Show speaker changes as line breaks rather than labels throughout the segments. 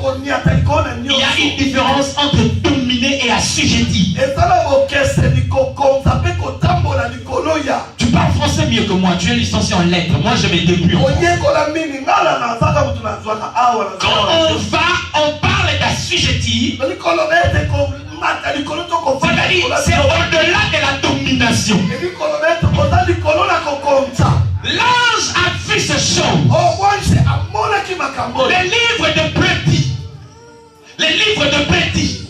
Il y a une différence entre dominer et assujetti. Tu parles français mieux que moi, tu es licencié en lettres. Moi je me débrouille en français. Quand on parle d'assujetti, c'est au-delà de la domination. L'ange a vu ce chose. Les livres de Petit. Les livres de Petit.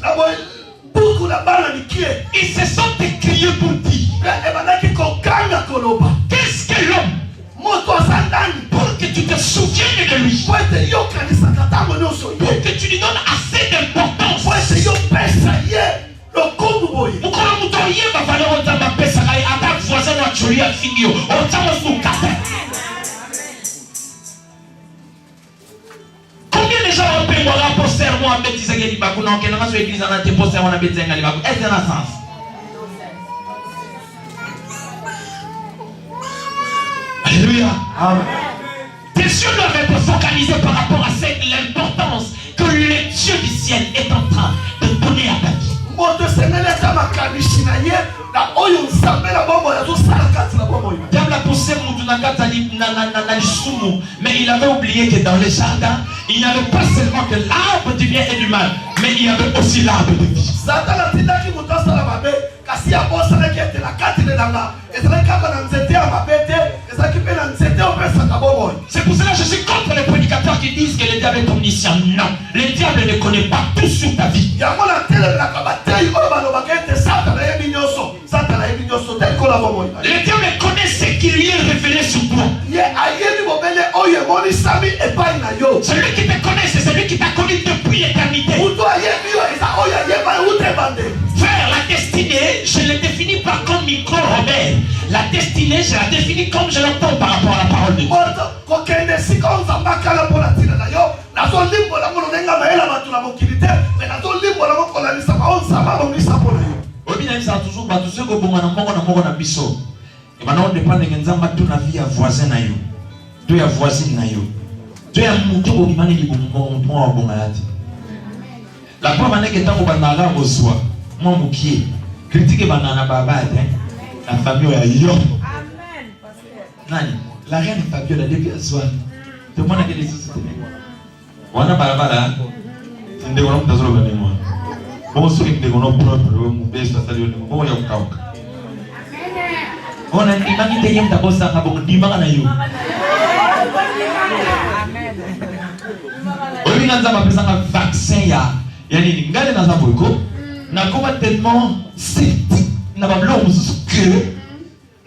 Ils se sont écriés pour dire. Qu'est-ce que l'homme? Pour que tu te souviennes de lui. Pour que tu lui donnes assez d'importance. Combien de gens ont payé pour serment à bêtiser les bagou non qu'elle n'a pas église en été pour serment à bêtiser les bagou. Est-ce un sens? Alléluia. Amen. Tes yeux doivent être focalisés par rapport à l'importance que le Dieu du ciel est en train de donner à ta vie. Diable a poussé mais il avait oublié que dans le jardin, il n'y avait pas seulement que l'arbre du bien et du mal, mais il y avait aussi l'arbre de vie. C'est pour cela que je suis contre les prédicateurs qui disent que le diable est omniscient. Non, le diable ne connaît pas tout sur ta vie. Le diable connaît ce qui lui est révélé sur toi. Celui qui te connaît, c'est celui qui t'a connu depuis l'éternité. Frère, la destinée, je ne le définis pas comme micro-Robert. La destinée, je la définis comme je l'entends par rapport à la parole de Dieu. Toujours tous ceux qui ont un biso. Et maintenant on dépend de Genzamba tout la vie à voisin na yo. Tu es voisine na yo. Tu es mouton au Limani du bon malade. La preuve est que tant qu'on va dans la reçoit, moi mon pied, critiquer banana baba, la famille a yo. Amen. Nani, la reine Fabiola depuis ce soir. Tout le monde a des sociétés. On a barbara. C'est des gens qui ont des moi. Bon, ceux qui ont des best à saluer, bon, il y a un cas. On a dit, il y a un tabou, ça a beaucoup de mal à you. On a un vaccin, il y a des gens qui ont n'a pas tellement sceptique, n'a pas l'homme que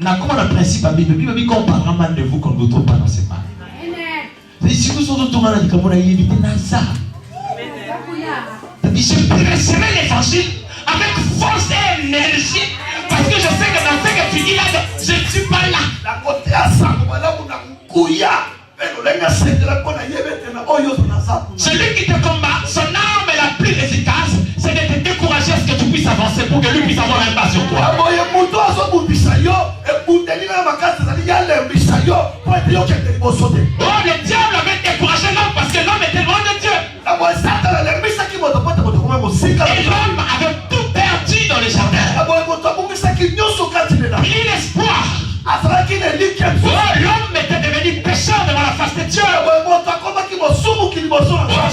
n'a pas le principe à vivre. Depuis qu'on parle mal de vous, qu'on ne trouve pas dans ces pas. Si vous êtes autour de la vie, comme on a évité ça. Je prêcherai l'évangile avec force et énergie parce que je sais que dans ce que tu dis là, je ne suis pas là. Celui qui te combat, son arme la plus efficace, c'est de te décourager à ce que tu puisses avancer pour que lui puisse avoir un pas sur toi. Oh, le diable avait découragé l'homme parce que l'homme était loin de Dieu. Et l'homme avait tout perdu dans le jardin. Plus l'espoir. Oh, l'homme était devenu pécheur devant la face de Dieu. Oh,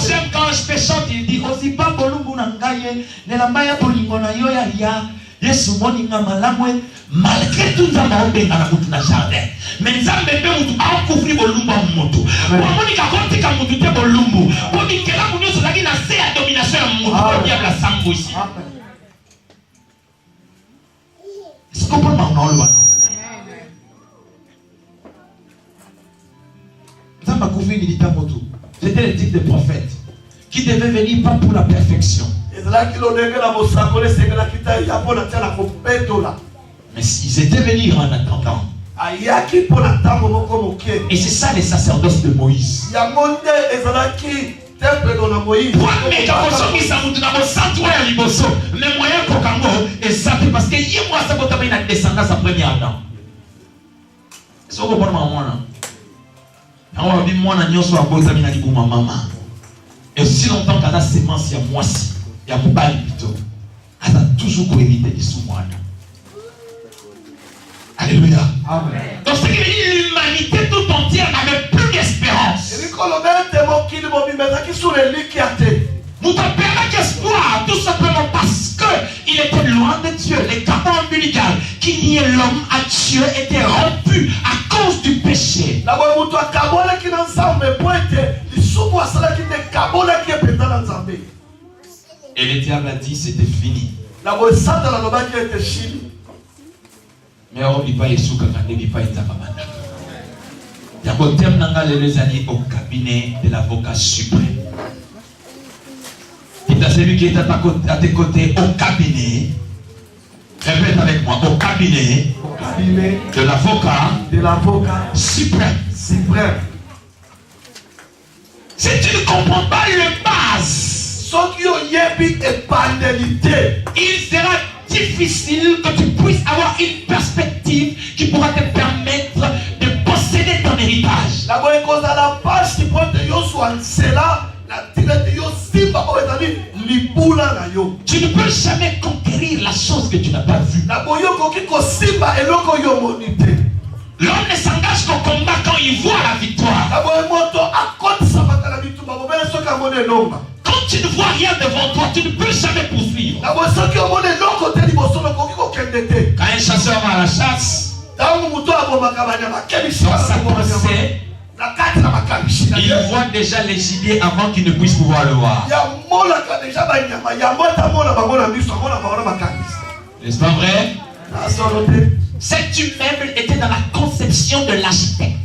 j'aime quand je péchante, il dit aussi pas bolumbu nangaye, nelambaya bolingona yoya ya. Yesu moni nga malamwe malgré tout ça m'a obéi dans la route na jardin. Mais nzambe be mutu a couvrir bolumbu mutu. Wamoni ka konti ka mutu te bolumbu. Woni kela munyo sozaki na se ya domination ya mutu pour diable la sango ici. Est-ce qu'on peut m'en loin? Nzambe a couvrir ni ta mutu. C'était le type de prophète qui devait venir pas pour la perfection. Mais ils étaient venus en attendant. Et c'est ça les sacerdoces de Moïse. Parce que il descendance après Adam. Est-ce que vous comprenez? Et aussi longtemps qu'à la sémence, il y a moisi, il y a moubali plutôt. Elle a toujours pour éviter les sous-moines. Alléluia.
Amen.
Donc ce qui veut dire l'humanité tout entière n'avait plus d'espérance. Nous t'avons perdu d'espoir, tout simplement parce qu'il était loin de Dieu. Les cordons ombilicaux qui liaient l'homme à Dieu étaient rompus à cause du péché. Et le diable a dit c'était fini. Mais on ne peut pas y souka quand il n'y a pas été mamana. Il y a un thème dans les années au cabinet de l'avocat suprême. C'est celui qui est à tes côtés au cabinet. Répète avec moi, au cabinet de l'avocat suprême. Si tu ne comprends pas les bases, il sera difficile que tu puisses avoir une perspective qui pourra te permettre de posséder ton héritage. Tu ne peux jamais conquérir la chose que tu n'as pas vue. L'homme ne s'engage qu'au combat quand il voit la victoire. Quand tu ne vois rien devant toi, tu ne peux jamais poursuivre. Quand un chasseur va à la chasse, il voit déjà les gibiers avant qu'il ne puisse pouvoir le voir. N'est-ce pas vrai? Cet immeuble était dans la conception de l'architecte.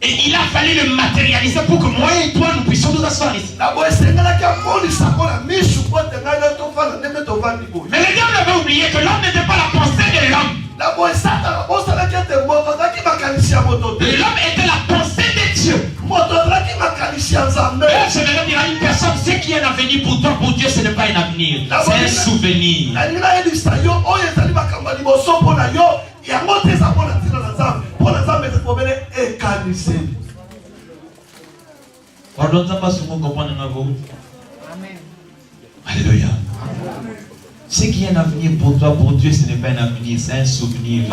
Et il a fallu le matérialiser pour que moi et toi nous puissions nous asseoir ici. Mais le diable avait oublié que l'homme n'était pas la pensée de l'homme. L'homme était la pensée de Dieu. Je vais dire à une personne, ce qui est un avenir pour toi, pour Dieu, ce n'est pas un avenir, c'est un souvenir. Alléluia. Ce qui est un avenir pour toi, pour Dieu, ce n'est pas un avenir, c'est un souvenir.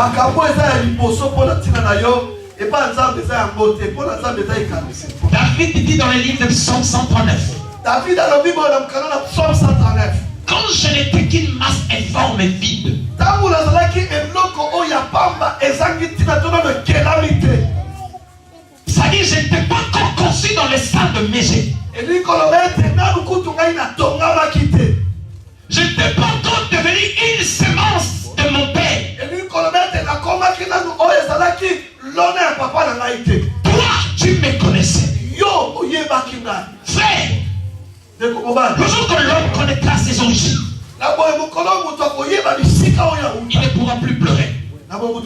David dit dans le livre de Psaume 139. Quand je n'étais qu'une masse informe et vide, c'est-à-dire je n'étais pas encore conçu dans le sein de Mégé. Je n'étais pas encore devenu une semence de mon père. Toi, tu me connaissais. Frère, le jour que l'homme connaîtra ses origines, il ne pourra plus pleurer. C'est pour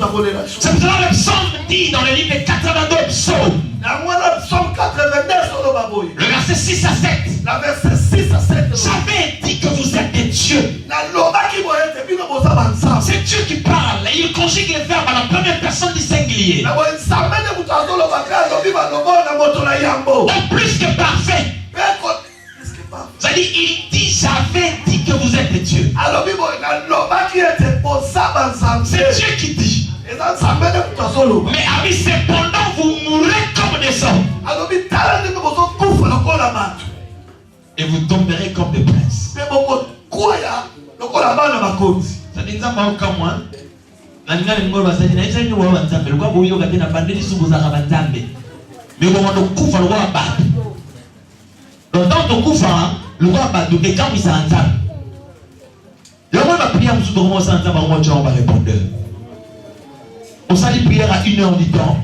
cela que le psaume dit dans le livre de 82 psaumes, le verset 6 à 7, j'avais dit que vous êtes des dieux. C'est Dieu qui parle et il conjugue les verbes à la première personne du singulier. Donc plus que parfait. C'est-à-dire, il dit, j'avais dit que vous êtes des dieux. C'est Dieu qui dit. Mais ami, cependant, vous mourrez comme des hommes. Et vous tomberez comme des princes. Donc dans ton coup, le roi va et quand il s'entend, le roi va prier à M. Dormo, on va répondre. On s'allie prière à 1h du temps.